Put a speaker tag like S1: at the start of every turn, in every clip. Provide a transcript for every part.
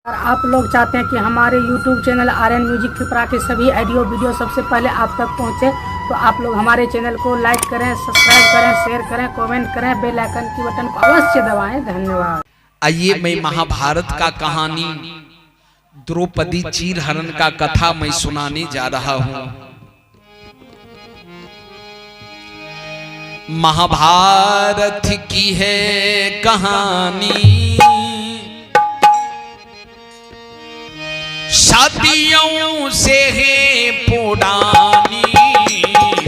S1: और आप लोग चाहते हैं कि हमारे YouTube channel Aryan music Tripura के सभी ऑडियो वीडियो सबसे पहले आप तक पहुंचे, तो आप लोग हमारे चैनल को लाइक करें, सब्सक्राइब करें, शेयर करें, कमेंट करें, बेल आइकन की बटन को अवश्य दबाएं। धन्यवाद।
S2: आइए मैं महाभारत का कहानी द्रौपदी चीरहरण का कथा मैं सुनाने जा रहा हूं। महाभारत की है कहानी, सदियों से है पुरानी।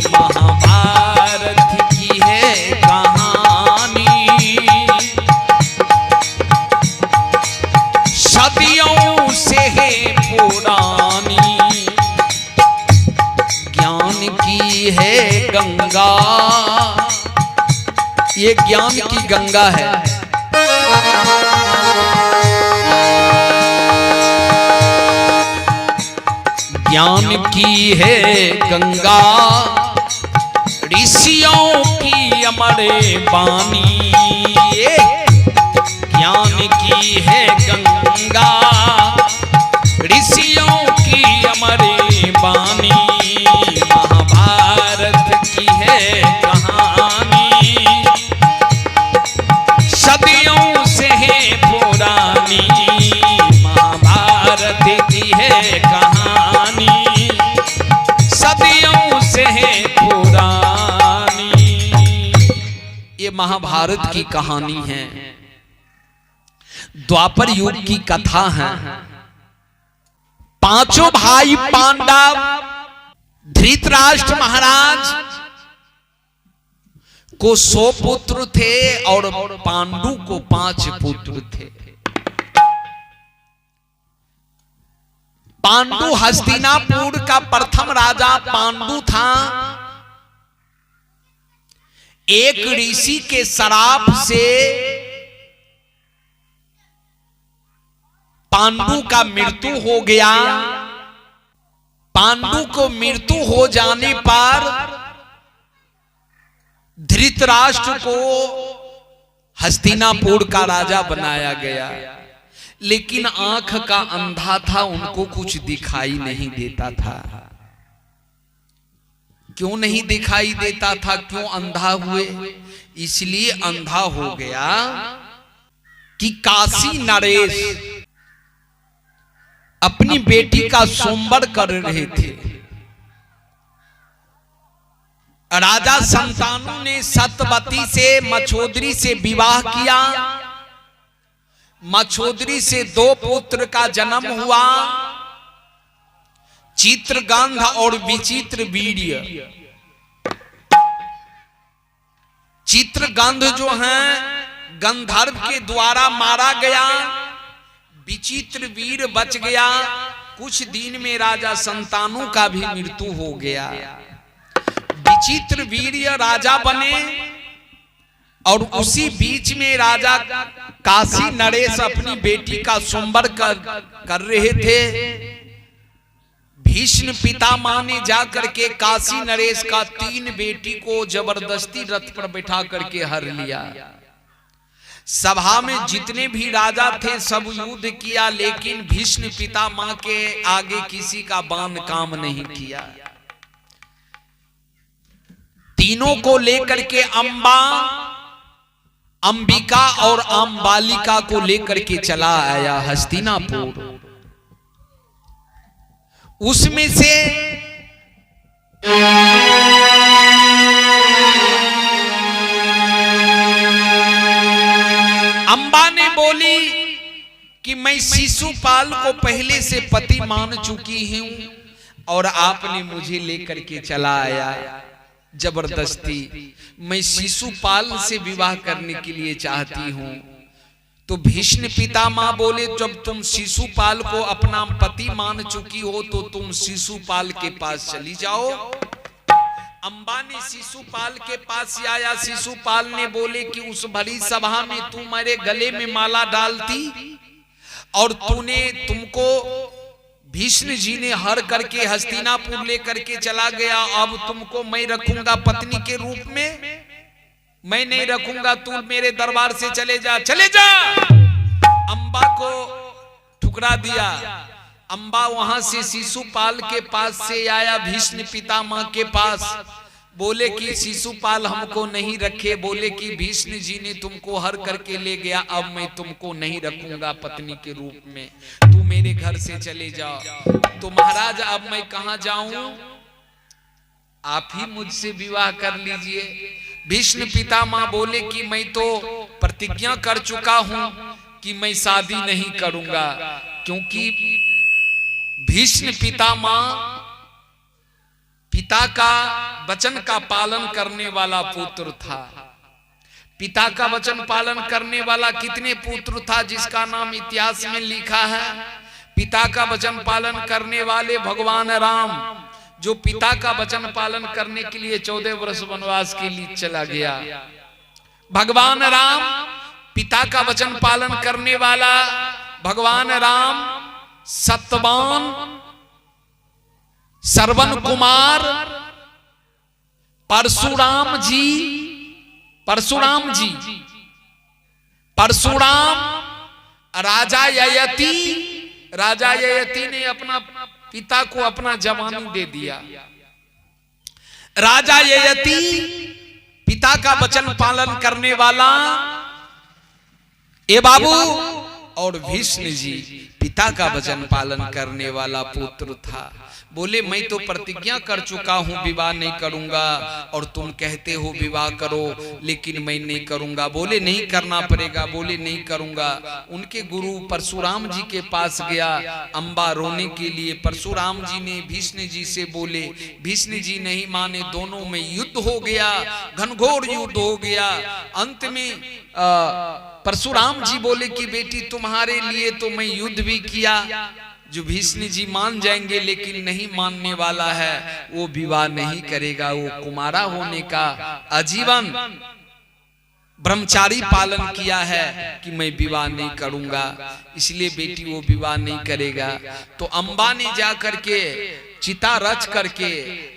S2: महाभारत की है कहानी, सदियों से है पुरानी। ज्ञान की है गंगा, ये ज्ञान की गंगा है। ज्ञान की है गंगा, ऋषियों की अमर बानी। ज्ञान की है गंगा, ऋषियों की अमर बानी। महाभारत की है कहानी, सदियों से है पुरानी। महाभारत की है कहानी, सदियों से है पुरानी। ये महाभारत की कहानी है, द्वापर युग की कथा है। पांचों भाई पांडव, धृतराष्ट्र महाराज को 100 पुत्र थे और पांडु को 5 पुत्र थे। पांडु हस्तिनापुर का प्रथम राजा पांडु था। एक ऋषि के श्राप से पांडु का मृत्यु हो गया। पांडु को मृत्यु हो जाने पर धृतराष्ट्र को हस्तिनापुर का राजा बनाया गया, लेकिन आंख का अंधा था, उनको कुछ दिखाई नहीं देता था। क्यों नहीं दिखाई देता था, क्यों अंधा हुए? इसलिए अंधा हो गया कि काशी नरेश अपनी बेटी का स्वयंवर कर रहे थे। राजा संतानु ने सत्यवती से, मछोदरी से विवाह किया। मछोदरी से 2 पुत्र का जन्म हुआ, चित्रगंध और विचित्र वीर्य। चित्रगंध जो है गंधर्व के द्वारा मारा गया, विचित्र वीर बच गया। कुछ दिन में राजा संतानु का भी मृत्यु हो गया। विचित्र वीर्य राजा बने और उसी बीच में राजा काशी नरेश अपनी बेटी का स्वयंवर कर रहे थे। भीष्म पितामह ने जाकर के काशी नरेश का 3 बेटी को जबरदस्ती रथ पर बैठा करके हर लिया। सभा में जितने भी राजा थे सब युद्ध किया, लेकिन भीष्म पितामह के आगे किसी का बाण काम नहीं किया। तीनों को लेकर के अंबिका और अंबालिका को लेकर के चला आया हस्तिनापुर। उसमें से अंबा ने बोली कि मैं शिशुपाल को पहले से पति मान चुकी हूं और आपने मुझे लेकर के चला आया जबरदस्ती। मैं शिशुपाल से विवाह करने के लिए चाहती हूं। तो भीष्म पितामह बोले, जब तुम शिशुपाल को अपना पति मान चुकी हो तो तुम शिशुपाल के पास चली जाओ। अंबा ने शिशुपाल के पास आया। शिशुपाल ने बोले कि उस भरी सभा में तू मेरे गले में माला डालती और तुमको भीष्म जी ने हर करके हस्तिनापुर लेकर के चला गया। अब तुमको मैं रखूंगा पत्नी के रूप में, मैं नहीं रखूंगा, तू मेरे दरबार से चले जा, चले जा। अंबा को ठुकरा दिया। अंबा वहां से शिशुपाल के पास से आया भीष्म पितामह के पास, बोले कि शिशुपाल हमको नहीं रखे, बोले कि भीष्म जी ने तुमको हर करके ले गया, अब मैं तुमको नहीं रखूंगा पत्नी के रूप में, तू मेरे घर से चले जाओ। तो महाराज अब मैं कहां जाऊं, आप ही मुझसे विवाह कर लीजिए। भीष्म पितामह बोले कि मैं तो प्रतिज्ञा कर चुका हूं कि मैं शादी नहीं करूंगा, क्योंकि भीष्म पितामह पिता का वचन का पालन करने वाला पुत्र था। पिता का वचन पालन करने वाला कितने पुत्र था जिसका नाम इतिहास में लिखा है। पिता का वचन पालन करने वाले भगवान राम, जो पिता का वचन पालन करने के लिए 14 वर्ष वनवास के लिए चला गया। भगवान राम पिता का वचन पालन करने वाला भगवान राम सत्यवान श्रवण कुमार परशुराम राजा ययाति ने अपना पिता को अपना जवानी दे दिया। राजा ययाति पिता का वचन पालन करने वाला ए बाबू, और भीष्म जी पिता का वचन पालन करने वाला पुत्र था। बोले मैं तो प्रतिज्ञा कर चुका हूं विवाह नहीं करूंगा, और तुम कहते हो विवाह करो, लेकिन मैं नहीं करूंगा। बोले नहीं करना पड़ेगा, बोले नहीं करूंगा। उनके गुरु परशुराम जी के पास गया अंबा रोने के लिए। परशुराम जी ने भीष्म जी से बोले, भीष्म जी नहीं माने, दोनों में युद्ध हो गया, घनघोर युद्ध हो गया। अंत में परशुराम जी बोले कि बेटी तुम्हारे लिए तो मैं युद्ध भी किया, जो भीष्म जी मान जाएंगे, लेकिन नहीं मानने वाला है वो विवाह नहीं करेगा, वो कुमारा होने का आजीवन ब्रह्मचारी पालन किया है कि मैं विवाह नहीं करूंगा, इसलिए बेटी वो विवाह नहीं करेगा। तो अंबा ने जा करके चिता रच करके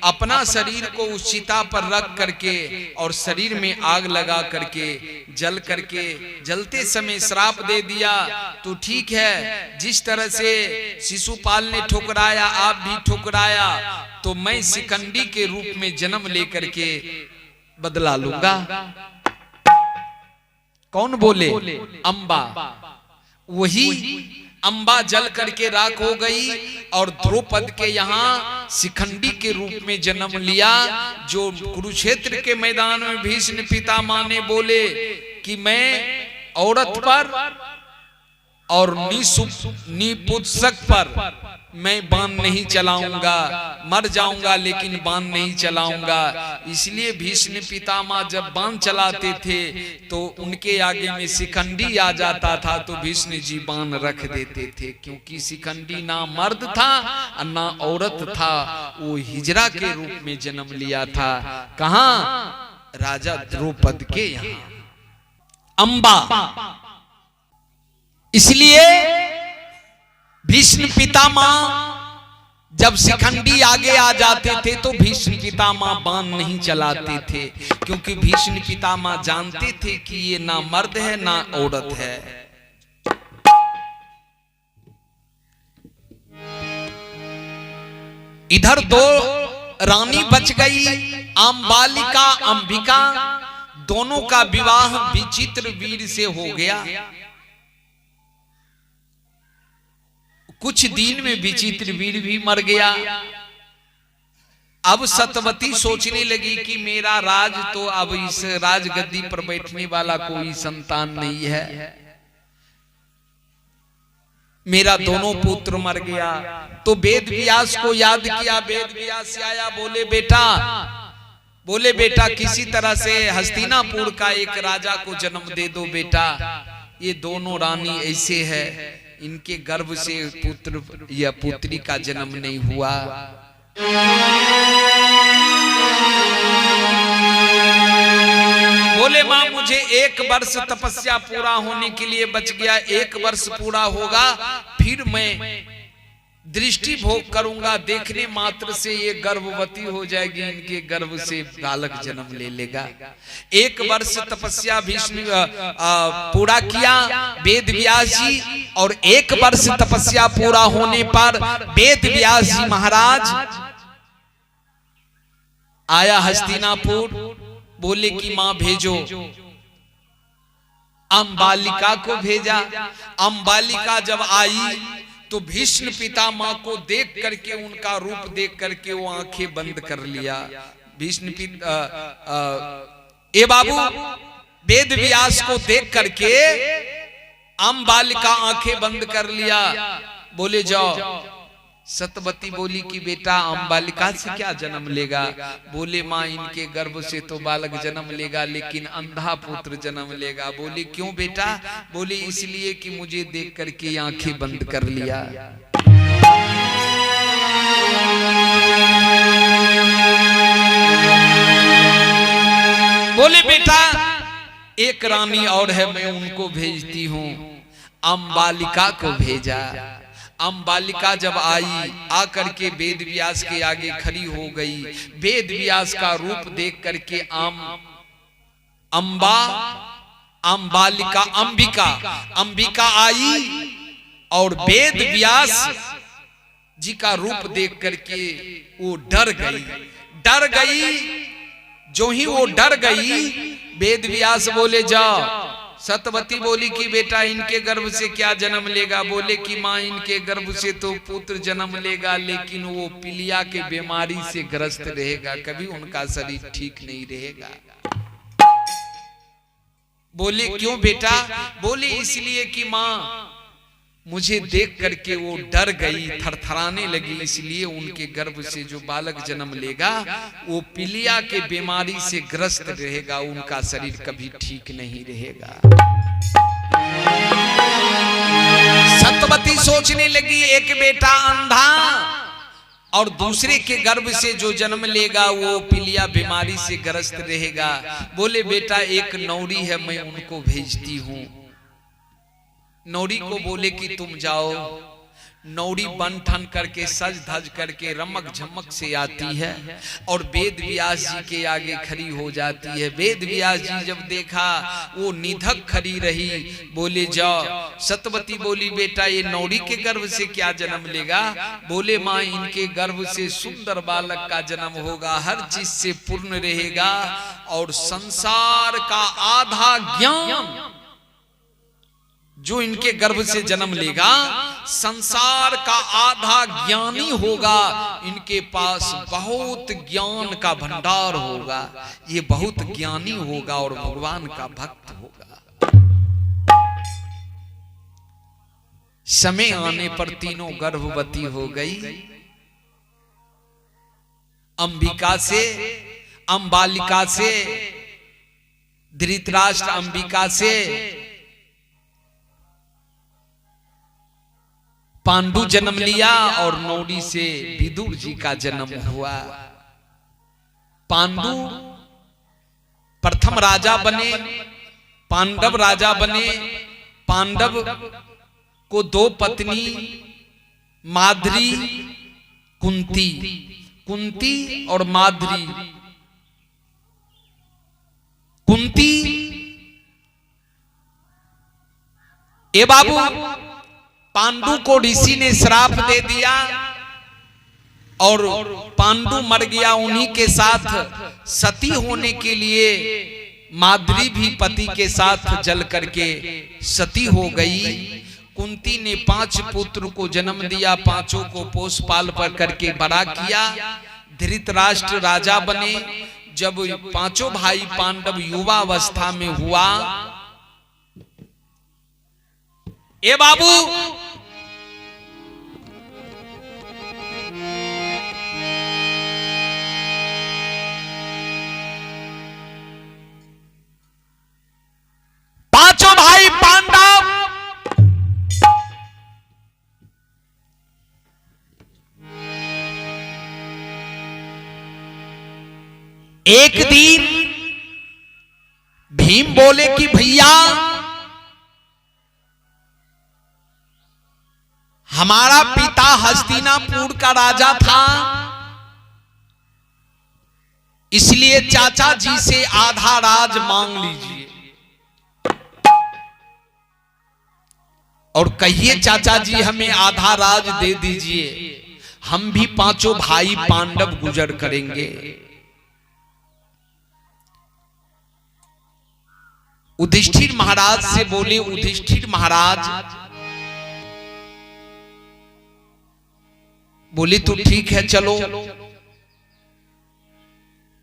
S2: अपना शरीर को उस चिता पर रख करके और शरीर में आग लगा करके जल करके जलते समय श्राप दे दिया। तो ठीक है, जिस तरह से शिशुपाल ने ठुकराया आप भी ठुकराया, तो मैं शिखंडी के रूप में जन्म लेकर के बदला लूंगा। कौन बोले? अंबा। वही अंबा जल करके राख हो गई और द्रौपद के यहाँ शिखंडी के रूप में जन्म लिया। जो कुरुक्षेत्र के मैदान में भीष्म पितामह ने बोले कि मैं औरत पर और निपुंसक पर मैं बाण नहीं चलाऊंगा, मर जाऊंगा लेकिन बाण नहीं चलाऊंगा। इसलिए भीष्म पितामह जब बाण चलाते थे तो उनके आगे में शिखंडी आ जाता था, तो भीष्म जी बाण रख देते थे, क्योंकि शिखंडी ना मर्द था और ना औरत था, वो हिजड़ा के रूप में जन्म लिया था। कहां? राजा द्रौपद के यहाँ अंबा। इसलिए भीष्म पितामह जब शिखंडी आगे आ जाते थे तो भीष्म पितामह बाण नहीं चलाते थे, क्योंकि भीष्म पितामह जानते थे कि ये ना मर्द है ना औरत है। इधर दो रानी बच गई, अंबालिका अंबिका, दोनों का विवाह विचित्र वीर से हो गया। कुछ दिन में विचित्र वीर भी मर गया। अब सत्यवती सोचने लगी कि मेरा राज तो अब इस राजगद्दी पर बैठने वाला कोई संतान नहीं है, मेरा दोनों पुत्र मर गया। तो वेद व्यास को याद किया, वेद व्यास आया, बोले बेटा किसी तरह से हस्तिनापुर का एक राजा को जन्म दे दो बेटा। ये दोनों रानी ऐसे है, इनके गर्भ से पुत्र या पुत्री का जन्म नहीं हुआ। बोले मां मुझे 1 वर्ष तपस्या पूरा होने के लिए बच गया, 1 वर्ष पूरा होगा फिर मैं दृष्टि भोग करूंगा, देखने मात्र से ये गर्भवती हो जाएगी, इनके गर्भ से बालक जन्म ले लेगा। 1 वर्ष तपस्या भीष्म पूरा किया वेद व्यास जी, और 1 वर्ष तपस्या पूरा होने पर वेद व्यास जी महाराज आया हस्तिनापुर, बोले कि मां भेजो। अंबालिका को भेजा। अंबालिका जब आई तो भीष्म पितामह को देख करके, उनका रूप देख करके वो आंखें बंद कर लिया। भीष्म ए बाबू वेद व्यास को देख करके अंबालिका आंखें बंद कर लिया। बोले जाओ। सतवती बोली कि बेटा अंबालिका से क्या जन्म लेगा? बोले माँ इनके गर्भ से तो बालक जन्म लेगा, लेकिन अंधा पुत्र जन्म लेगा। बोले क्यों बेटा? बोले इसलिए कि मुझे देख करके आंखें बंद कर लिया। बोले बेटा एक रानी और है, मैं उनको भेजती हूँ। अंबालिका को भेजा। अंबालिका जब आई, आकर के वेद व्यास के आगे खड़ी हो गई। वेद व्यास का रूप देख करके अंबिका आई, और वेद व्यास जी का रूप देख करके वो डर गई। जो ही वो डर गई, वेद व्यास बोले जाओ। सतवती बोली कि बेटा इनके गर्भ से क्या जन्म लेगा? बोले कि माँ इनके गर्भ से तो पुत्र जन्म लेगा, लेकिन वो पीलिया के बीमारी से ग्रस्त रहेगा, कभी उनका शरीर ठीक नहीं रहेगा। बोले क्यों बेटा? बोले इसलिए कि माँ मुझे देख करके वो डर गई, थरथराने लगी, इसलिए उनके गर्भ से जो बालक जन्म लेगा वो पीलिया के बीमारी से ग्रस्त रहेगा, उनका शरीर कभी ठीक नहीं रहेगा। सतवती सोचने लगी, एक बेटा अंधा और दूसरे के गर्भ से जो जन्म लेगा वो पीलिया बीमारी से ग्रस्त रहेगा। बोले बेटा एक नौरी है, मैं उनको भेजती हूँ। नौरी को बोले कि तुम जाओ। नौरी बन ठन करके सज धज करके रमक झमक से आती है और वेद व्यास जी के आगे खड़ी हो जाती है। वेद व्यास जी जब देखा वो निधक खड़ी रही। बोले जाओ। सतवती बोली बेटा ये नौरी के गर्भ से क्या जन्म लेगा? बोले माँ इनके गर्भ से सुंदर बालक का जन्म होगा, हर चीज से पूर्ण रहेगा और संसार का आधा ज्ञान जो इनके गर्भ से जन्म लेगा, संसार का आधा ज्ञानी होगा। इनके पास बहुत ज्ञान का भंडार होगा, ये बहुत ज्ञानी होगा और भगवान का भक्त होगा। समय आने पर तीनों गर्भवती हो गई। अंबिका से, अंबालिका से, धृतराष्ट्र अंबिका से पांडु जन्म लिया और नौरी से विदुर जी का जन्म हुआ। पांडु प्रथम राजा बने, पांडव राजा बने। पांडव को 2 पत्नी माद्री, कुंती और माद्री। कुंती ए बाबू पांडु को ऋषि ने श्राप दे दिया और पांडु मर गया। उन्हीं के साथ सती होने के लिए माद्री भी पति के साथ जल करके सती हो गई। कुंती ने 5 पुत्र को जन्म दिया, 5 को पोष पाल पर करके बड़ा किया। धृतराष्ट्र राजा बने। जब 5 भाई पांडव युवा अवस्था में हुआ, ए बाबू पांचों भाई पांडव एक दिन भीम बोले कि भैया हमारा पिता हस्तिनापुर का राजा था, इसलिए चाचा जी से आधा राज मांग लीजिए और कहिए चाचा जी हमें आधा राज दे दीजिए, हम भी पांचों भाई पांडव गुजर करेंगे। युधिष्ठिर महाराज से बोले, युधिष्ठिर महाराज बोले तो ठीक है चलो।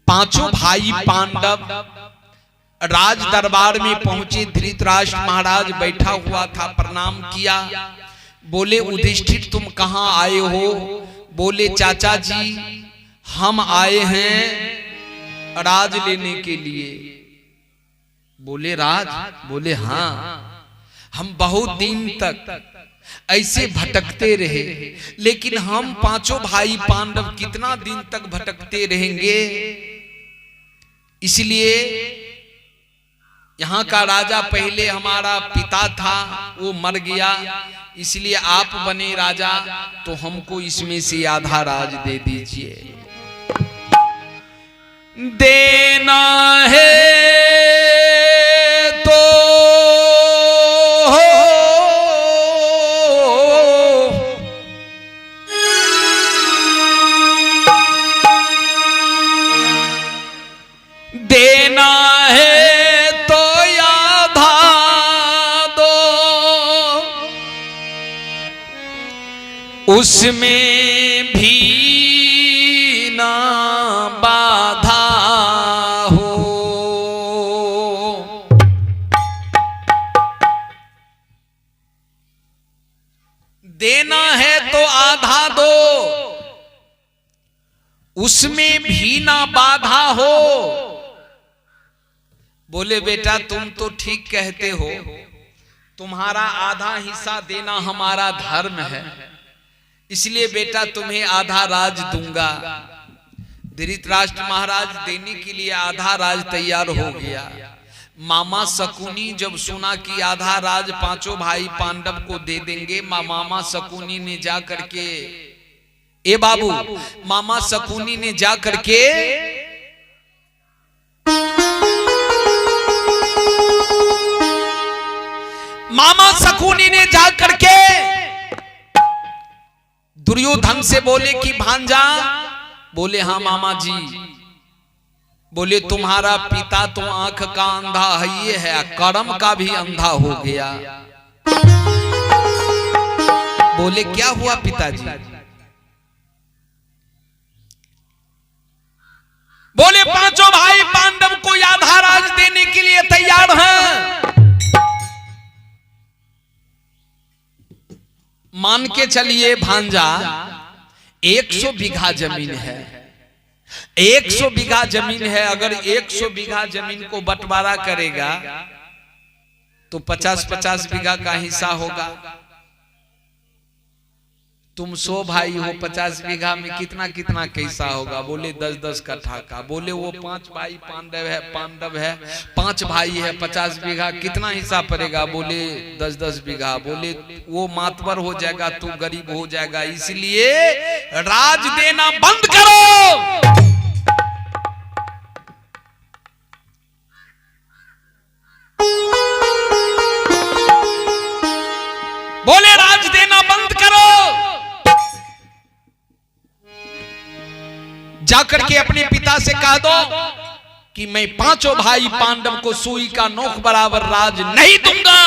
S2: पांचों भाई पांडव राज दरबार में पहुंचे। धृतराष्ट्र महाराज बैठा हुआ था, प्रणाम किया। बोले युधिष्ठिर तुम कहां आए हो? बोले चाचा जी हम आए हैं राज लेने के लिए। बोले राज? बोले हाँ, हम बहुत दिन तक ऐसे भटकते रहे, लेकिन हम पांचों भाई पांडव कितना दिन तक भटकते रहेंगे, इसलिए यहाँ का राजा पहले हमारा पिता था, वो मर गया, इसलिए आप बने राजा, तो हमको इसमें से आधा राज दे दीजिए। देना है तो देना है तो आधा दो, उसमें भी ना बाधा हो। देना है तो आधा दो, उसमें भी ना बाधा हो। बोले बेटा तुम तो ठीक कहते हो, तुम्हारा आधा हिस्सा देना हमारा धर्म है, इसलिए बेटा तुम्हें आधा राज दूंगा। धृतराष्ट्र महाराज देने के लिए आधा राज तैयार हो गया। मामा शकुनी जब सुना कि आधा राज पांचों भाई पांडव को दे देंगे, मामा शकुनी ने जा करके, ए बाबू, मामा शकुनी ने जा करके मामा शकुनी ने जा करके दुर्योधन से बोले कि भांजा। बोले हाँ मामा जी। बोले तुम्हारा पिता तो आंख का अंधा है, ये है कर्म का भी अंधा हो गया। बोले क्या हुआ पिताजी? बोले पांचों भाई पांडव को आधा राज देने के लिए तैयार हैं। मान के चलिए भांजा 100 बीघा जमीन है, 100 बीघा जमीन है। अगर 100 बीघा जमीन को बंटवारा करेगा तो 50-50 बीघा का हिस्सा होगा। तुम 100 भाई हो, 50 बीघा में कितना कितना कैसा होगा? बोले 10-10 कट्ठा का। बोले वो 5 भाई पांडव है 5 भाई है, 50 बीघा कितना हिस्सा पड़ेगा? बोले 10-10 बीघा। बोले वो मातबर हो जाएगा, तू गरीब हो जाएगा, इसलिए राज देना बंद करो। बोले राज देना बंद करो। जाकर के अपने पिता से कह दो कि मैं पांचों भाई पांडव को सुई का नोक बराबर राज नहीं दूंगा।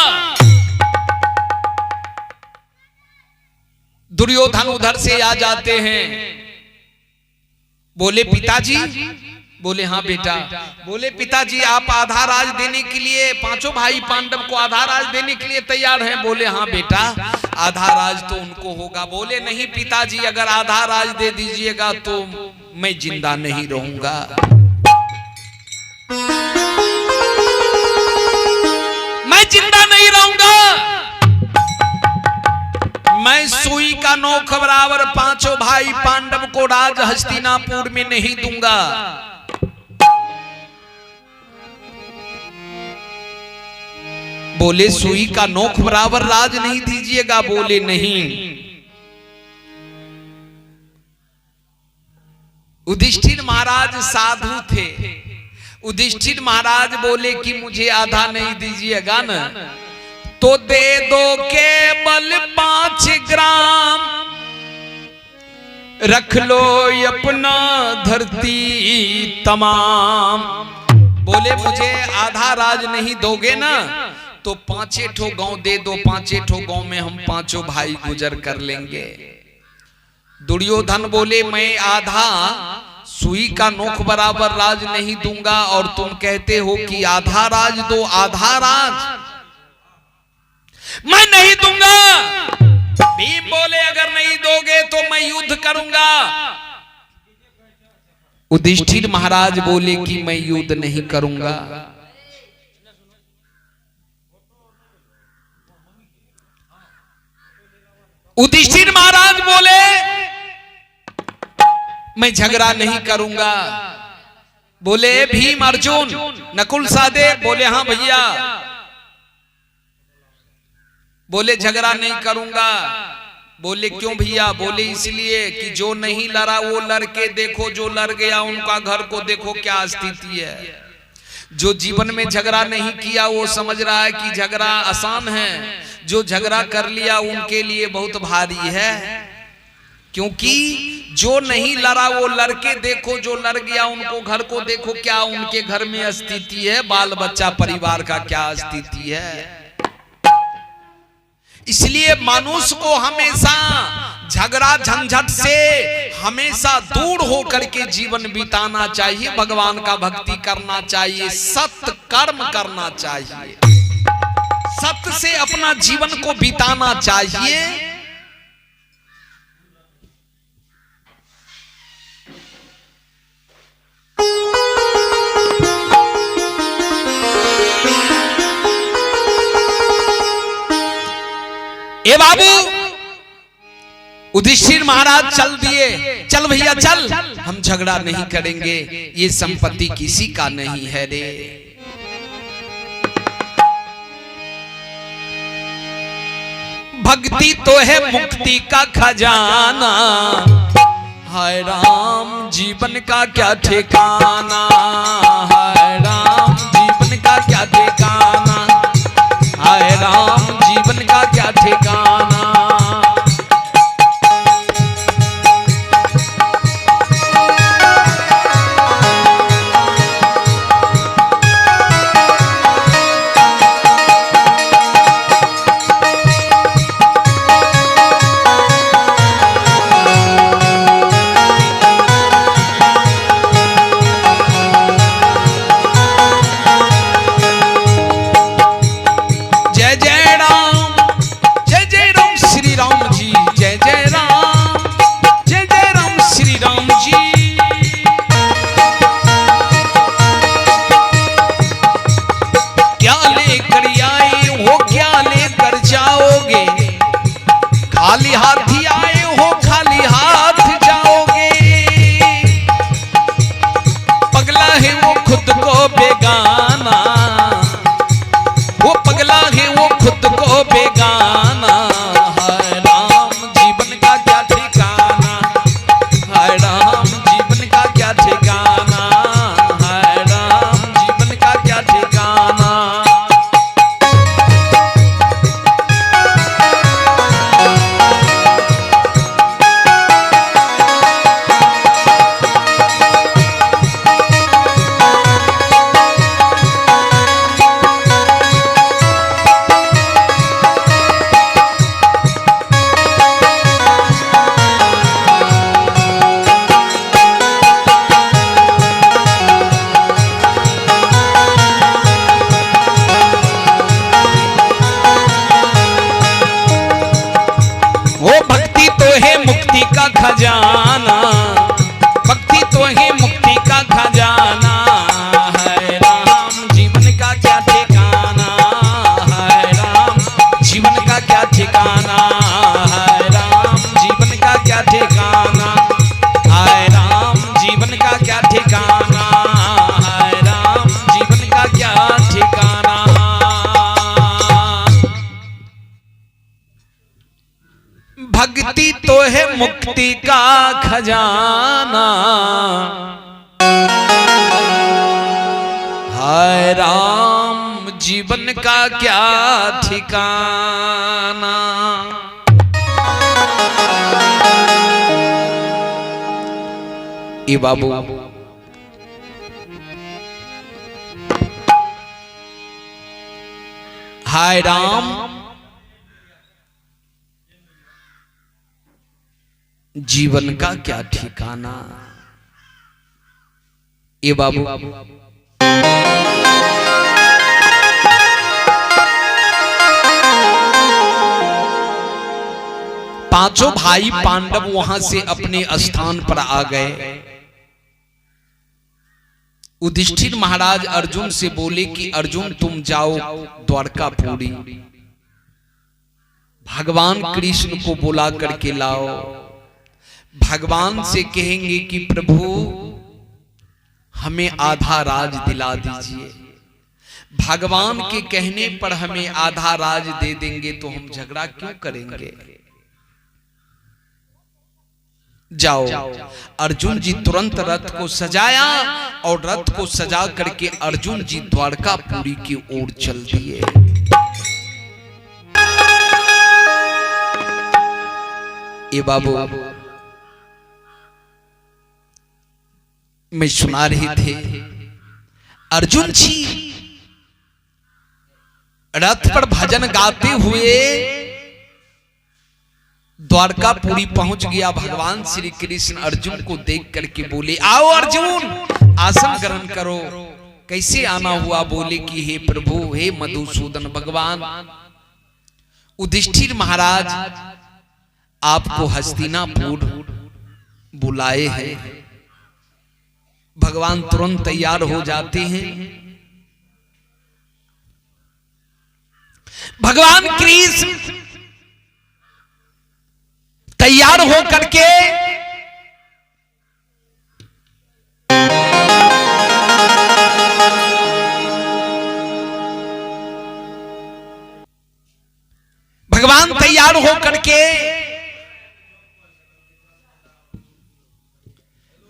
S2: दुर्योधन उधर से आ जाते हैं। बोले पिताजी? बोले हाँ बेटा। बोले पिताजी आप आधा राज देने के लिए, पांचों भाई पांडव को आधा राज देने के लिए तैयार हैं? बोले हाँ बेटा आधा राज तो उनको होगा। बोले नहीं पिताजी, अगर आधा राज दे दीजिएगा तो मैं जिंदा नहीं रहूंगा। मैं जिंदा नहीं रहूंगा, मैं सुई का नोक बराबर पांचों भाई पांडव को राज हस्तिनापुर में नहीं दूंगा। बोले सुई का नोक बराबर राज नहीं दीजिएगा? बोले नहीं। युधिष्ठिर महाराज साधु थे। युधिष्ठिर महाराज बोले कि मुझे आधा नहीं दीजिएगा न तो दे दो केवल 5 ग्राम, रख लो अपना धरती तमाम। बोले मुझे आधा राज नहीं दोगे ना तो 5 ठो गांव दे दो, 5 ठो गांव में हम 5 भाई गुजर कर लेंगे। दुर्योधन बोले मैं आधा सुई का नोक बराबर राज नहीं दूंगा और तुम कहते हो कि आधा राज दो, आधा राज मैं नहीं दूंगा। भीम बोले अगर नहीं दोगे तो मैं युद्ध करूंगा। युधिष्ठिर महाराज बोले कि मैं युद्ध नहीं करूंगा। युधिष्ठिर महाराज बोले मैं झगड़ा नहीं करूंगा। बोले भीम अर्जुन नकुल सहदेव बोले हाँ भैया। बोले झगड़ा नहीं करूंगा। बोले क्यों भैया? बोले इसलिए कि जो नहीं लड़ा वो लड़के देखो, जो लड़ गया उनका घर को देखो क्या स्थिति है। जो जीवन में झगड़ा नहीं किया वो समझ रहा है कि झगड़ा आसान है, जो झगड़ा कर लिया उनके लिए बहुत भारी है। क्योंकि जो नहीं लड़ा वो लड़के देखो, जो लड़ गया उनको घर को देखो क्या उनके घर में स्थिति है, बाल बच्चा परिवार का क्या स्थिति है। इसलिए मनुष्य को हमेशा झगड़ा झंझट से हमेशा दूर होकर के जीवन बिताना चाहिए, भगवान का भक्ति करना चाहिए, सत्य कर्म करना चाहिए, सत्य से अपना जीवन को बिताना चाहिए। ए बाबू युधिष्ठिर महाराज चल दिए, चल भैया चल, हम झगड़ा नहीं करेंगे, ये संपत्ति किसी का नहीं है रे। भक्ति तो है मुक्ति का खजाना, हाय राम जीवन का क्या ठिकाना, हाय राम जीवन का क्या ठिकाना, हाय राम जीवन का क्या ठिकाना। खाली हाथी आए हो खाली हाथ जाओगे, पगला है वो खुद को बेगाना, वो पगला है वो खुद को बेगाना। हाय राम जीवन का क्या ठिकाना, हाय राम जीवन का क्या ठिकाना, हाय राम जीवन का क्या ठिकाना। का खजाना, भक्ति तो है मुक्ति का खजाना, है राम जीवन का क्या ठिकाना, है राम जीवन का क्या ठिकाना, है राम जीवन का क्या ठिकाना, है राम जीवन का क्या ठिकाना, है राम जीवन का क्या ठिकाना। भक्ति तो है मुक्ति का खजाना। हाय राम जीवन का क्या ठिकाना। ए बाबू हाय राम जीवन का क्या ठिकाना। ए बाबू पांचों भाई पांडव वहां से अपने स्थान पर आ गए। युधिष्ठिर महाराज अर्जुन से बोले कि अर्जुन तुम जाओ द्वारकापुरी, भगवान कृष्ण को बुला करके लाओ। भगवान से कहेंगे कि प्रभु हमें आधा राज दिला दीजिए। भगवान के कहने पर हमें आधा राज दे देंगे तो हम झगड़ा क्यों करेंगे। जाओ। अर्जुन जी तुरंत रथ को सजाया और रथ को सजा करके अर्जुन जी द्वारकापुरी की ओर चल दिए। ये बाबू मैं सुना रहे थे, अर्जुन जी रथ पर भजन गाते हुए द्वारकापुरी पहुंच गया। भगवान श्री कृष्ण अर्जुन को देख करके बोले आओ अर्जुन आसन ग्रहण करो। कैसे आना हुआ। बोले कि हे प्रभु हे मधुसूदन भगवान, युधिष्ठिर महाराज आपको हस्तिनापुर बुलाए हैं। भगवान तुरंत तैयार हो जाते हैं। भगवान कृष्ण तैयार हो करके भगवान तैयार हो करके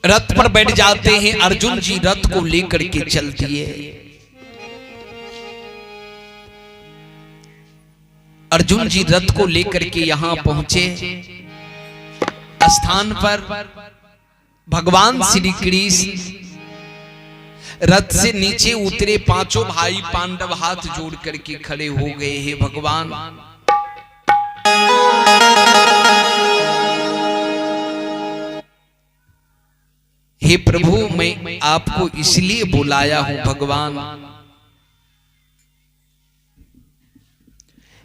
S2: रथ पर बैठ जाते हैं। अर्जुन जी रथ को लेकर के चल दिए। अर्जुन जी रथ को लेकर के यहां पहुंचे। स्थान पर भगवान श्री कृष्ण रथ से नीचे उतरे। पांचों भाई पांडव हाथ जोड़ करके खड़े हो गए हैं। भगवान हे प्रभु मैं आपको इसलिए बुलाया हूं भगवान।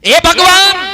S2: हे भगवान